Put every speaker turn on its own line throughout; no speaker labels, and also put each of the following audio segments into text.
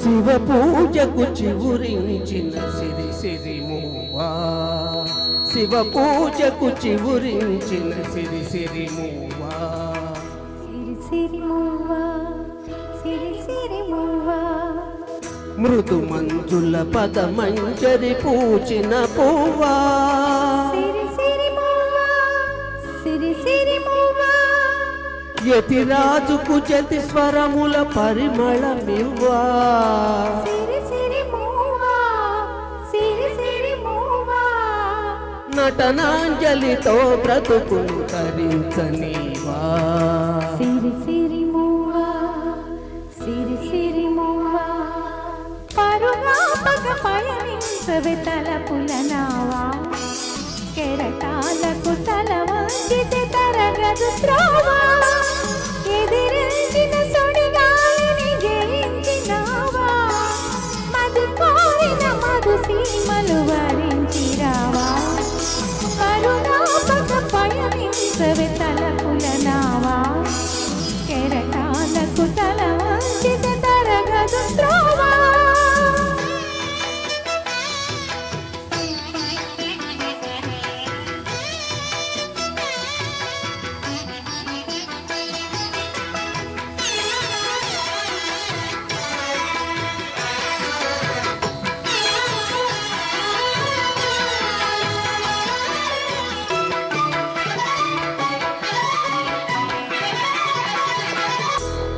శివ పూజకు చివురించిన సిరి సిరి మూవా, శివ పూజకు చివురించిన సిరి సిరి మూవా,
సిరి సిరి మూవా, సిరి సిరి మూవా,
మృదు మంజుల పద మంజరి పూచిన పువ్వా,
సిరి సిరి మూవా, సిరి సిరి మూవా,
యతిరాజుకు జతి స్వరముల పరిమళమివ్వా,
సిరి సిరి మూవా, సిరి సిరి మూవా,
నటనాంజలితో బ్రతుకును తరించనీవా,
సిరి సిరి మూవా, సిరి సిరి మూవా, పరుగాపక పయనించవే తలపుల నావా, కెరటాలకు తల వంచితే తరగదు త్రోవా, ఎదిరించిన సుడిగాలిని జయించినావా, మధు కోరిన మధు సీమలు వరించిరావా, పరుగాపక పయనించవే తలపుల నావా, కెరటాలకు తల వంచితే తరగదు త్రోవా.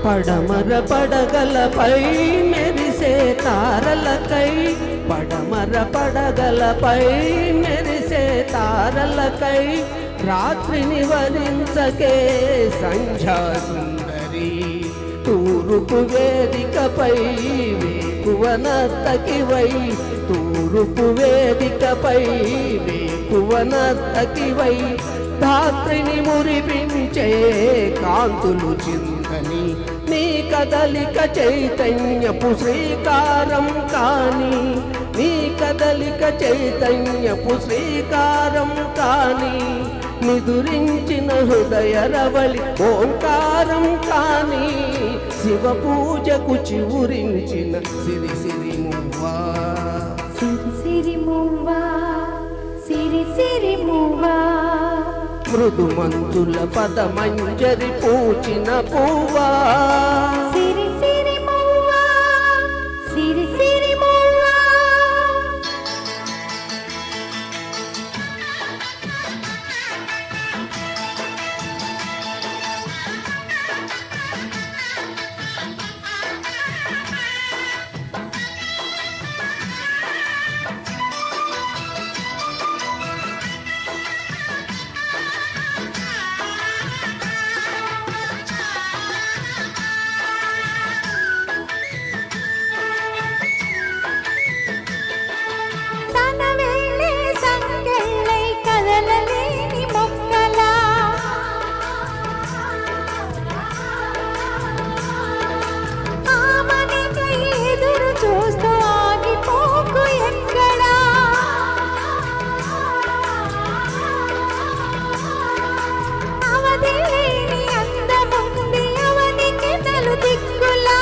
పడమర పడగలపై మెరిసే తారలకై, పడమర పడగలపై మెరిసే తారలకై, రాత్రిని వరించకే సంధ్యా సుందరి, తూరుపు వేదికపై వేకువనర్తకివై, తూరుపు వేదికపై వేకువనర్తకివై, ధాత్రిని మురిపించే కాంతులు చిందని, నీ కదలిక చైతన్యపు శ్రీకారం కాని, నీ కదలిక చైతన్యపు శ్రీకారం కాని, నిదురించిన హృదయ రవళి ఓంకారం కాని, శివ పూజకు చివురించిన సిరి సిరి మువ్వా,
సిరి సిరి మూవా, సిరి సిరి మూవా,
మృదు మంజుల పద మంజరి పూచిన పువ్వా,
సిరి సిరి మూవా, సిరి సిరి మూవా, తన వేళే సంకెళ్ళై కదలలేని మొక్కలా, ఆమనికై ఎదురు చూస్తూ ఆగిపోకు ఎక్కడా, అవధి లేని అందముంది అవనికి నలుదిక్కులా,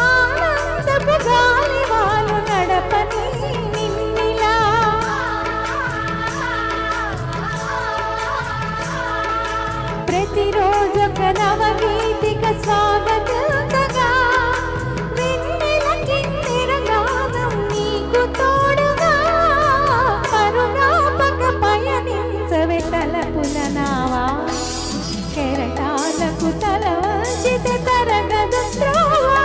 ఆనందపు గాలివాలు నడపని నిన్నిలా, ప్రతిరోజొక నవగీతిక స్వాగతంగా, వెన్నెల కిన్నెర గానం నీకు తోడుగా, పరుగాపక పయనించవే తలపుల నావా, కెరటాలకు తల వంచితే తరగదు త్రోవా.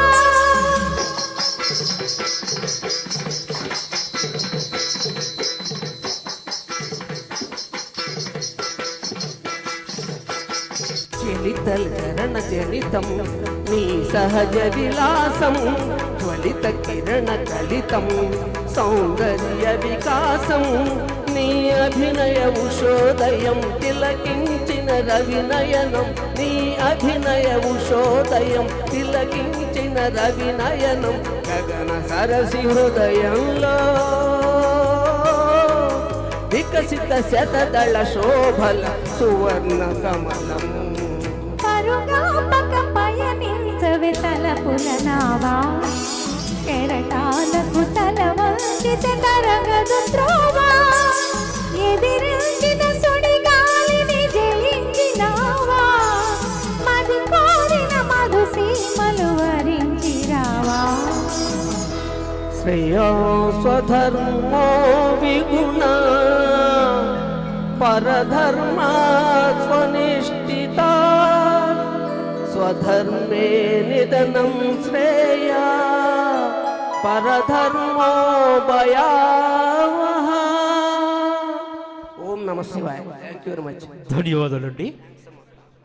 చలితల్ చరణ జనితం నీ సహజ విలాసం, జ్వలిత కిరణ కలితం సౌందర్య వికాసం, నీ అభినయ ఉషోదయం తిలకించిన రవినయనం, నీ అభినయ ఉషోదయం తిలకించిన రవినయనం, గగన సరసి హృదయంలో వికసిత శతదళ శోభల సువర్ణ కమలం.
పరు తలపుల నావా కెరటాలకు తల వంచితే తరగదు త్రోవా ఎదిరించిన సుడిగాలిని జయించినావా మది కోరిన మధు సీమలు వరించిరావా
శ్రేయో స్వధర్మో విగుణ పరధర్మా స్వనిష్ఠిత స్వధర్మే నిధనం శ్రేయా పరధర్మో భయావహ. ఓం నమ శివాయ. Thank you very much.
ధన్యవాదాలండి.